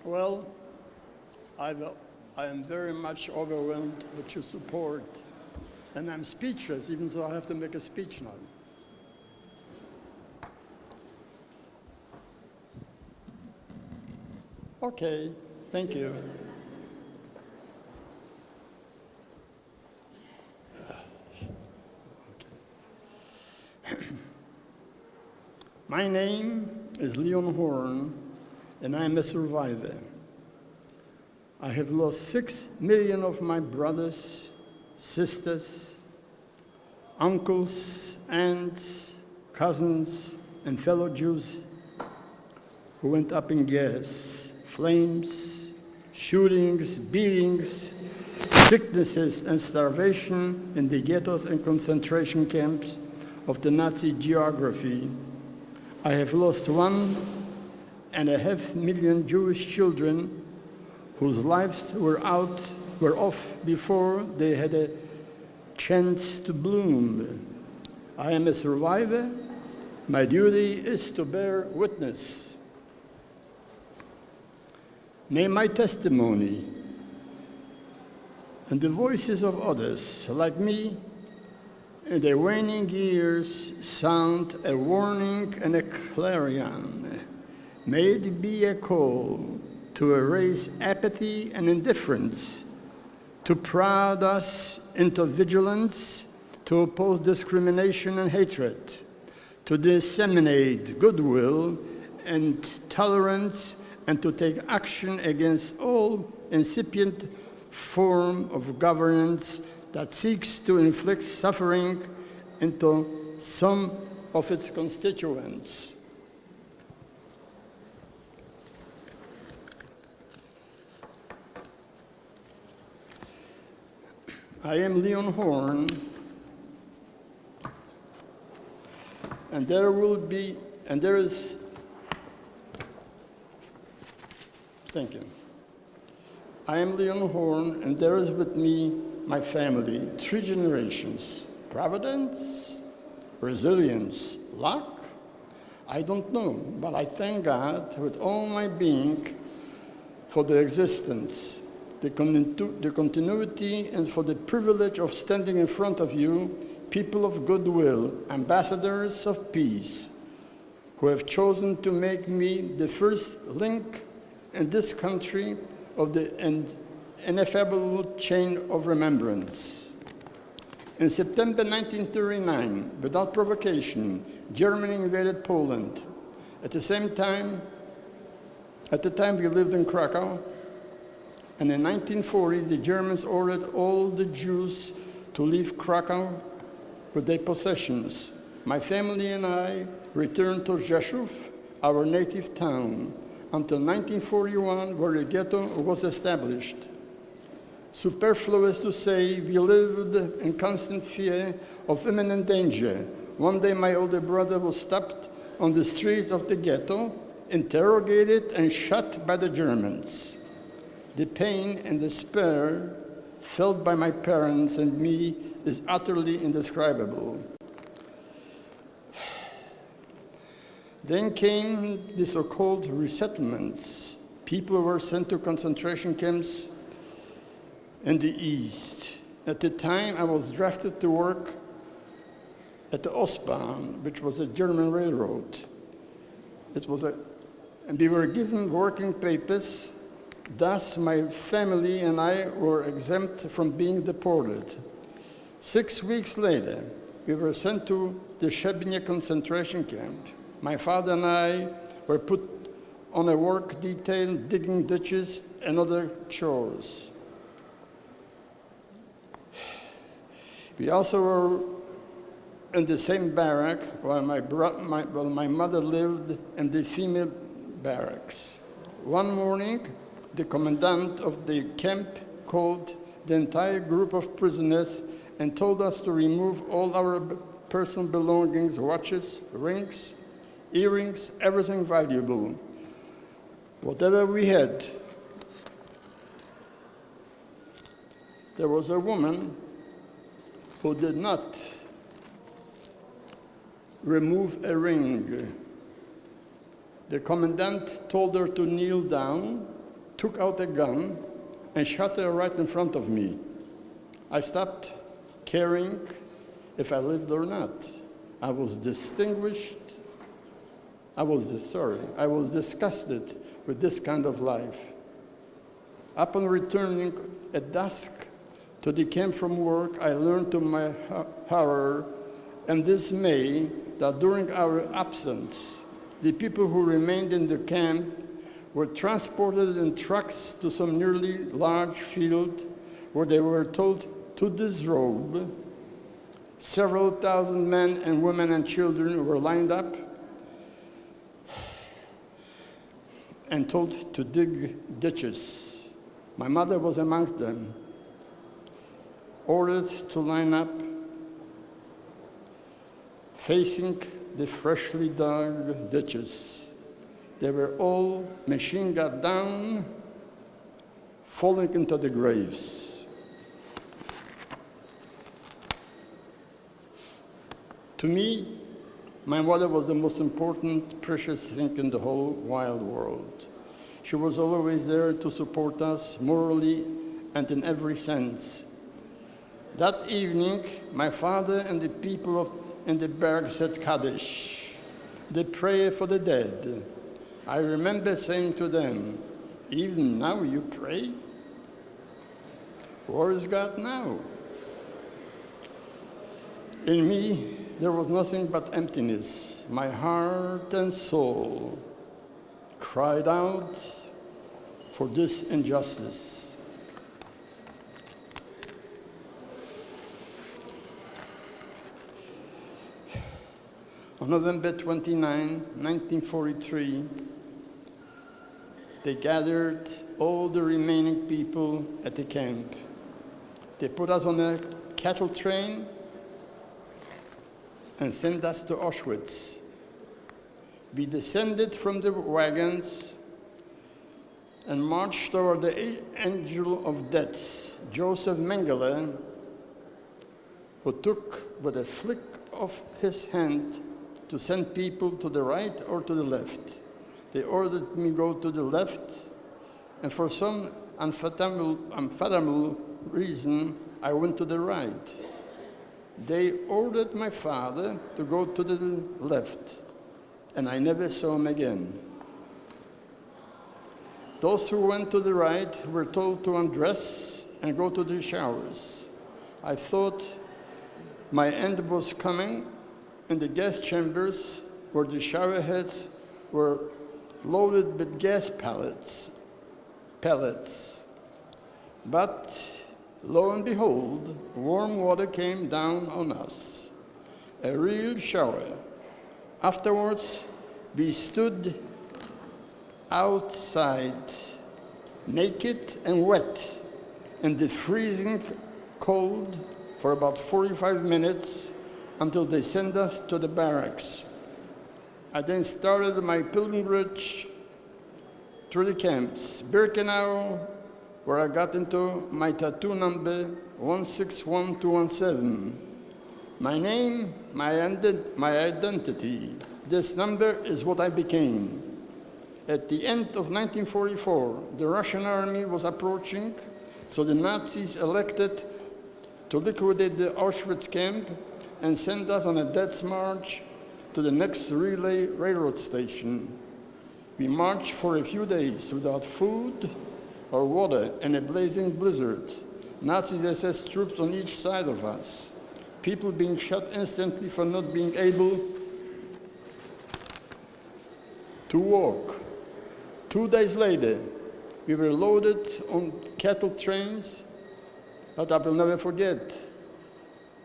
Well, I am very much overwhelmed with your support, and I'm speechless, even though I have to make a speech now. Okay, thank you. My name is Leon Horn, and I am a survivor. I have lost 6 million of my brothers, sisters, uncles, aunts, cousins, and fellow Jews who went up in gas, flames, shootings, beatings, sicknesses, and starvation in the ghettos and concentration camps of the Nazi geography. I have lost 1.5 million Jewish children whose lives were off before they had a chance to bloom. I am a survivor. My duty is to bear witness. May my testimony and the voices of others like me in their waning years sound a warning and a clarion. May it be a call to erase apathy and indifference, to prod us into vigilance, to oppose discrimination and hatred, to disseminate goodwill and tolerance, and to take action against all incipient form of governance that seeks to inflict suffering into some of its constituents. I am Leon Horn, and thank you. I am Leon Horn, and there is with me my family, 3 generations. Providence, resilience, luck? I don't know, but I thank God with all my being for the existence, the continuity, and for the privilege of standing in front of you, people of goodwill, ambassadors of peace, who have chosen to make me the first link in this country of the ineffable chain of remembrance. In September 1939, without provocation, Germany invaded Poland. At the time we lived in Krakow, and in 1940, the Germans ordered all the Jews to leave Krakow with their possessions. My family and I returned to Rzeszów, our native town, until 1941, where the ghetto was established. Superfluous to say, we lived in constant fear of imminent danger. One day, my older brother was stopped on the street of the ghetto, interrogated, and shot by the Germans. The pain and despair felt by my parents and me is utterly indescribable. Then came the so-called resettlements. People were sent to concentration camps in the East. At the time, I was drafted to work at the Ostbahn, which was a German railroad. And we were given working papers. Thus, my family and I were exempt from being deported. 6 weeks later, we were sent to the Szebnie concentration camp. My father and I were put on a work detail, digging ditches and other chores. We also were in the same barrack while my mother lived in the female barracks. One morning, the commandant of the camp called the entire group of prisoners and told us to remove all our personal belongings, watches, rings, earrings, everything valuable. Whatever we had. There was a woman who did not remove a ring. The commandant told her to kneel down, took out a gun and shot her right in front of me. I stopped caring if I lived or not. I was disgusted with this kind of life. Upon returning at dusk to the camp from work, I learned to my horror and dismay that during our absence, the people who remained in the camp were transported in trucks to some nearly large field where they were told to disrobe. Several thousand men and women and children were lined up and told to dig ditches. My mother was amongst them, ordered to line up facing the freshly dug ditches. They were all machine gunned down, falling into the graves. To me, my mother was the most important, precious thing in the whole wide world. She was always there to support us morally and in every sense. That evening, my father and the people in the barracks said Kaddish, the prayer for the dead. I remember saying to them, even now you pray? Where is God now? In me, there was nothing but emptiness. My heart and soul cried out for this injustice. On November 29, 1943, they gathered all the remaining people at the camp. They put us on a cattle train and sent us to Auschwitz. We descended from the wagons and marched toward the angel of death, Joseph Mengele, who took with a flick of his hand to send people to the right or to the left. They ordered me go to the left, and for some unfathomable reason, I went to the right. They ordered my father to go to the left, and I never saw him again. Those who went to the right were told to undress and go to the showers. I thought my end was coming in the gas chambers where the shower heads were loaded with gas pellets. But lo and behold, warm water came down on us, a real shower. Afterwards, we stood outside, naked and wet, in the freezing cold for about 45 minutes until they sent us to the barracks. I then started my pilgrimage through the camps, Birkenau, where I got into my tattoo number 161217. My name, my identity. This number is what I became. At the end of 1944, the Russian army was approaching, so the Nazis elected to liquidate the Auschwitz camp and send us on a death march to the next relay railroad station. We marched for a few days without food or water in a blazing blizzard. Nazi SS troops on each side of us. People being shot instantly for not being able to walk. 2 days later, we were loaded on cattle trains, but I will never forget.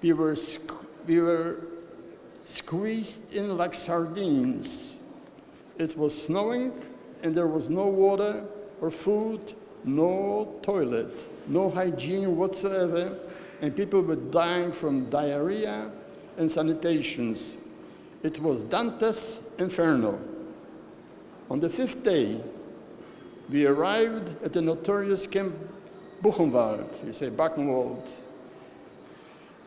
We were squeezed in like sardines. It was snowing, and there was no water or food, no toilet, no hygiene whatsoever, and people were dying from diarrhea and sanitations. It was Dante's Inferno. On the 5th day, we arrived at the notorious Camp Buchenwald, you say Buchenwald.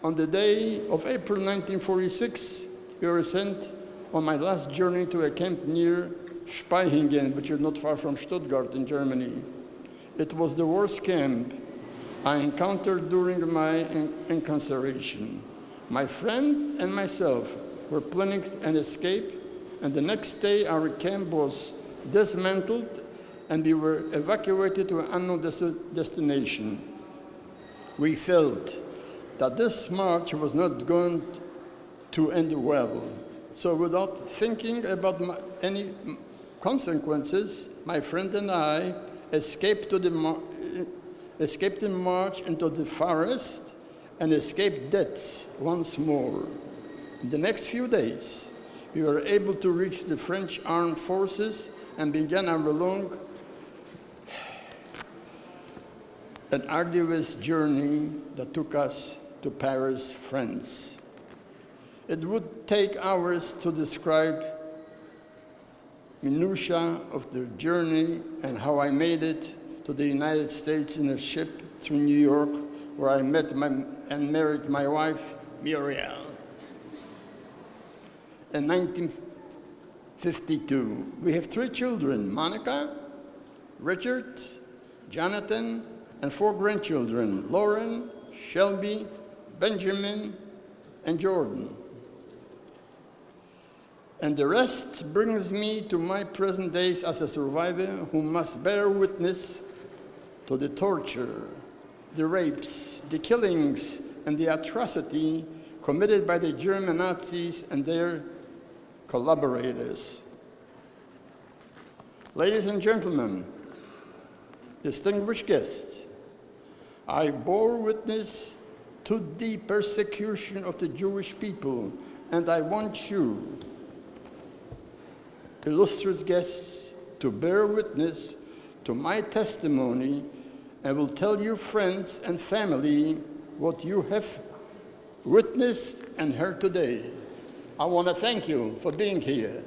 On the day of April 1946, we were sent on my last journey to a camp near Speihingen, which is not far from Stuttgart in Germany. It was the worst camp I encountered during my incarceration. My friend and myself were planning an escape, and the next day our camp was dismantled and we were evacuated to an unknown destination. We felt that this march was not going to end well. So without thinking about any consequences, my friend and I escaped in march into the forest and escaped death once more. In the next few days, we were able to reach the French armed forces and began our long and arduous journey that took us to Paris, France. It would take hours to describe minutiae of the journey and how I made it to the United States in a ship through New York, where I met and married my wife, Muriel. In 1952, we have 3 children, Monica, Richard, Jonathan, and 4 grandchildren, Lauren, Shelby, Benjamin, and Jordan. And the rest brings me to my present days as a survivor who must bear witness to the torture, the rapes, the killings, and the atrocity committed by the German Nazis and their collaborators. Ladies and gentlemen, distinguished guests, I bore witness to the persecution of the Jewish people, and I want you, illustrious guests, to bear witness to my testimony, and will tell your friends and family what you have witnessed and heard today. I want to thank you for being here.